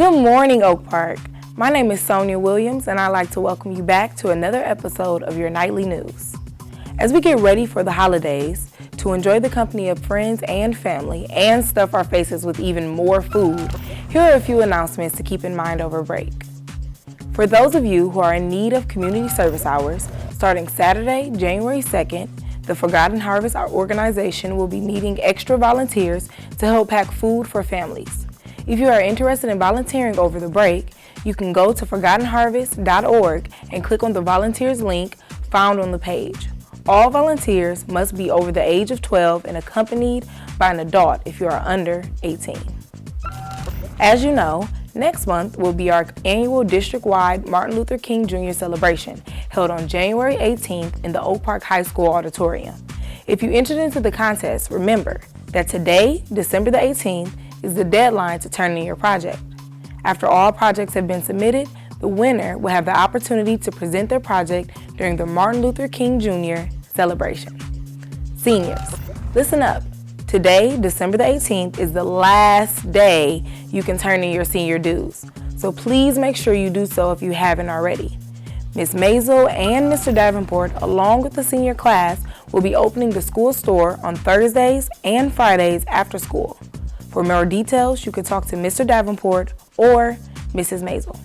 Good morning, Oak Park. My name is Sonia Williams, and I'd like to welcome you back to another episode of your nightly news. As we get ready for the holidays, to enjoy the company of friends and family, and stuff our faces with even more food, here are a few announcements to keep in mind over break. For those of you who are in need of community service hours, starting Saturday, January 2nd, the Forgotten Harvest organization will be needing extra volunteers to help pack food for families. If you are interested in volunteering over the break, you can go to ForgottenHarvest.org and click on the volunteers link found on the page. All volunteers must be over the age of 12 and accompanied by an adult if you are under 18. As you know, next month will be our annual district-wide Martin Luther King Jr. celebration, held on January 18th in the Oak Park High School auditorium. If you entered into the contest, remember that today, December the 18th, is the deadline to turn in your project. After all projects have been submitted, the winner will have the opportunity to present their project during the Martin Luther King Jr. celebration. Seniors, listen up. Today, December the 18th, is the last day you can turn in your senior dues. So please make sure you do so if you haven't already. Ms. Maisel and Mr. Davenport, along with the senior class, will be opening the school store on Thursdays and Fridays after school. For more details, you can talk to Mr. Davenport or Mrs. Maisel.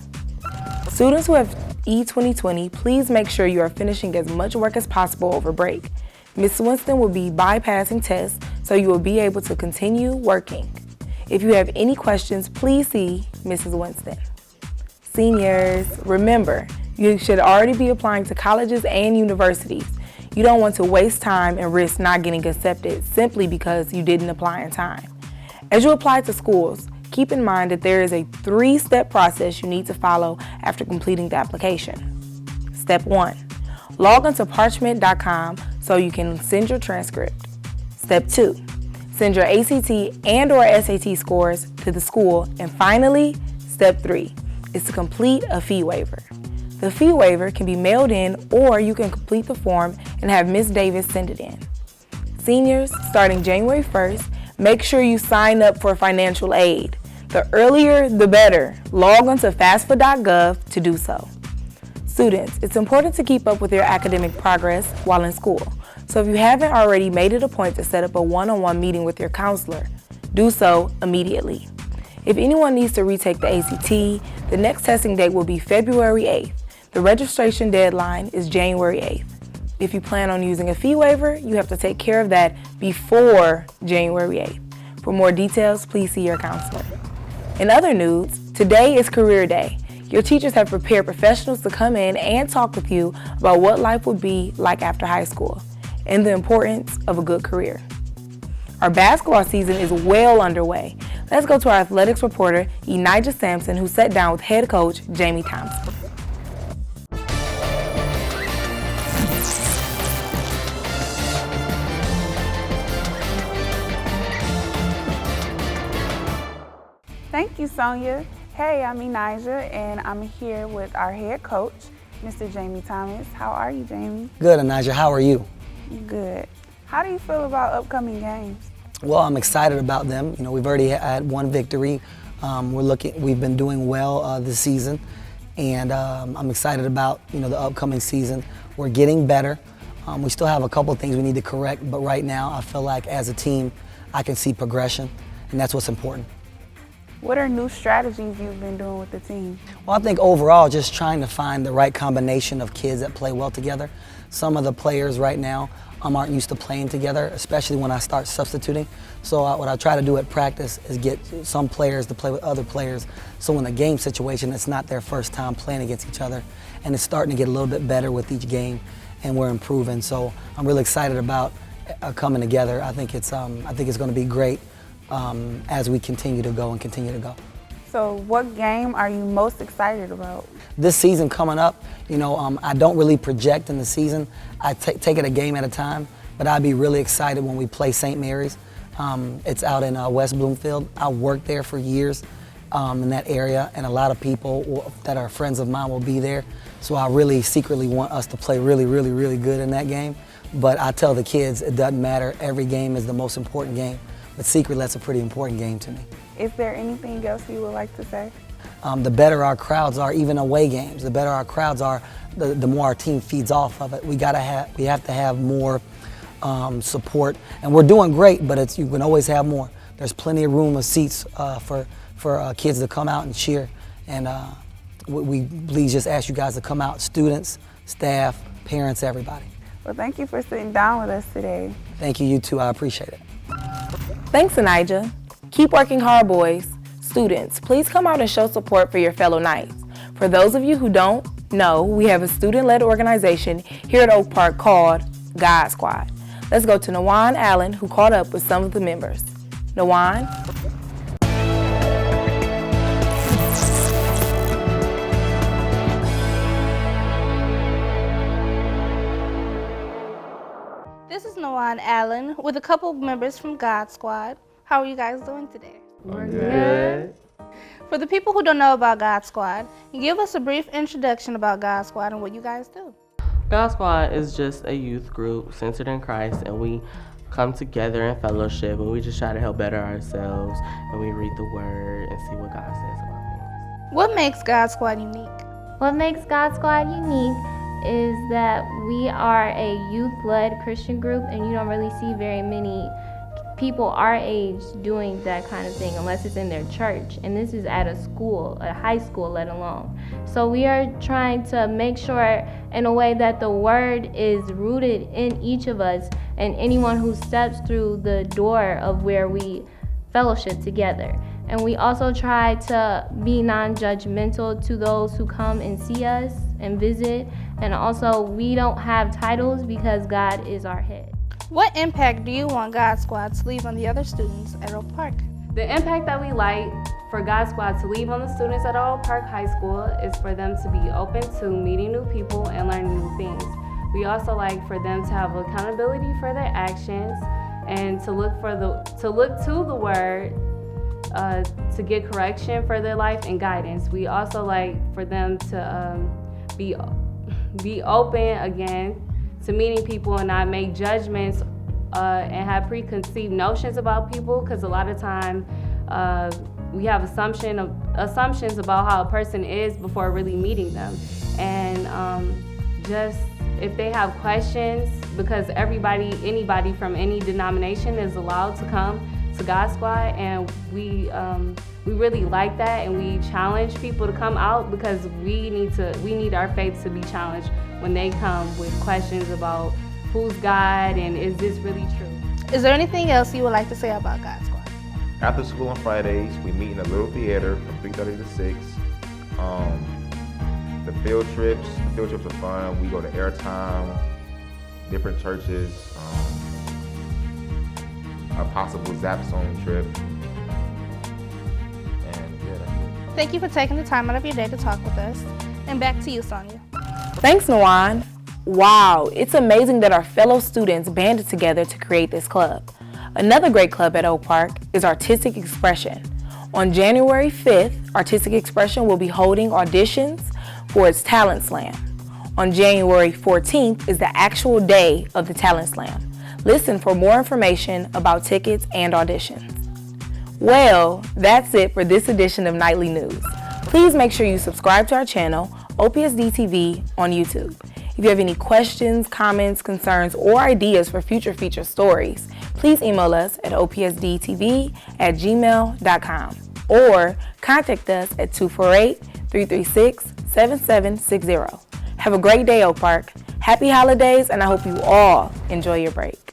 Students who have E2020, please make sure you are finishing as much work as possible over break. Ms. Winston will be bypassing tests, so you will be able to continue working. If you have any questions, please see Mrs. Winston. Seniors, remember, you should already be applying to colleges and universities. You don't want to waste time and risk not getting accepted simply because you didn't apply in time. As you apply to schools, keep in mind that there is a 3-step process you need to follow after completing the application. Step 1, log onto parchment.com so you can send your transcript. Step 2, send your ACT and/or SAT scores to the school. And finally, step 3 is to complete a fee waiver. The fee waiver can be mailed in, or you can complete the form and have Ms. Davis send it in. Seniors, starting January 1st, make sure you sign up for financial aid. The earlier, the better. Log on to FAFSA.gov to do so. Students, it's important to keep up with your academic progress while in school. So if you haven't already made it a point to set up a one-on-one meeting with your counselor, do so immediately. If anyone needs to retake the ACT, the next testing date will be February 8th. The registration deadline is January 8th. If you plan on using a fee waiver, you have to take care of that before January 8th. For more details, please see your counselor. In other news, today is Career Day. Your teachers have prepared professionals to come in and talk with you about what life would be like after high school and the importance of a good career. Our basketball season is well underway. Let's go to our athletics reporter, Enijah Sampson, who sat down with head coach Jamie Thompson. Thank you, Sonia. Hey, I'm Enijah, and I'm here with our head coach, Mr. Jamie Thomas. How are you, Jamie? Good, Enijah. How are you? Good. How do you feel about upcoming games? Well, I'm excited about them. You know, we've already had one victory. We've been doing well this season, and I'm excited about the upcoming season. We're getting better. We still have a couple of things we need to correct, but right now I feel like as a team, I can see progression, and that's what's important. What are new strategies you've been doing with the team? Well, I think overall, just trying to find the right combination of kids that play well together. Some of the players right now aren't used to playing together, especially when I start substituting. So what I try to do at practice is get some players to play with other players. So in the game situation, it's not their first time playing against each other. And it's starting to get a little bit better with each game, and we're improving. So I'm really excited about coming together. I think it's going to be great as we continue to go. So what game are you most excited about? This season coming up, I don't really project in the season. I take it a game at a time, but I'd be really excited when we play St. Mary's. It's out in West Bloomfield. I worked there for years in that area, and a lot of people that are friends of mine will be there. So I really secretly want us to play really, really, really good in that game. But I tell the kids it doesn't matter. Every game is the most important game. But secretly, that's a pretty important game to me. Is there anything else you would like to say? the better our crowds are, even away games. The better our crowds are, the more our team feeds off of it. We have to have more support, and we're doing great, but you can always have more. There's plenty of room of seats for kids to come out and cheer, and we please just ask you guys to come out, students, staff, parents, everybody. Well, thank you for sitting down with us today. Thank you, you too. I appreciate it. Thanks, Anijah. Keep working hard, boys. Students, please come out and show support for your fellow Knights. For those of you who don't know, we have a student-led organization here at Oak Park called God Squad. Let's go to Nawan Allen, who caught up with some of the members. Nawan? This is Nawan Allen with a couple of members from God Squad. How are you guys doing today? We're good. For the people who don't know about God Squad, give us a brief introduction about God Squad and what you guys do. God Squad is just a youth group centered in Christ, and we come together in fellowship, and we just try to help better ourselves, and we read the Word and see what God says about things. What makes God Squad unique? What makes God Squad unique is that we are a youth-led Christian group, and you don't really see very many people our age doing that kind of thing unless it's in their church, and this is at a school, a high school let alone. So we are trying to make sure in a way that the Word is rooted in each of us and anyone who steps through the door of where we fellowship together. And we also try to be non-judgmental to those who come and see us and visit, and also we don't have titles because God is our head. What impact do you want God Squad to leave on the other students at Oak Park? The impact that we like for God Squad to leave on the students at Oak Park High School is for them to be open to meeting new people and learning new things. We also like for them to have accountability for their actions and to look to the Word to get correction for their life and guidance. We also like for them to be open again to meeting people and not make judgments and have preconceived notions about people, because a lot of time we have assumptions about how a person is before really meeting them. And just if they have questions, because anybody from any denomination is allowed to come to God Squad, and we really like that, and we challenge people to come out because we need our faith to be challenged when they come with questions about who's God and is this really true. Is there anything else you would like to say about God Squad? After school on Fridays, we meet in a little theater from 3:30 to 6. The field trips are fun. We go to Airtime, different churches, a possible Zap Zone trip. And yeah, that's it. Thank you for taking the time out of your day to talk with us. And back to you, Sonia. Thanks, Nawan. Wow, it's amazing that our fellow students banded together to create this club. Another great club at Oak Park is Artistic Expression. On January 5th, Artistic Expression will be holding auditions for its Talent Slam. On January 14th is the actual day of the Talent Slam. Listen for more information about tickets and auditions. Well, that's it for this edition of Nightly News. Please make sure you subscribe to our channel, OPSD TV, on YouTube. If you have any questions, comments, concerns, or ideas for future feature stories, please email us at opsdtv@gmail.com or contact us at 248-336-7760. Have a great day, Oak Park. Happy holidays, and I hope you all enjoy your break.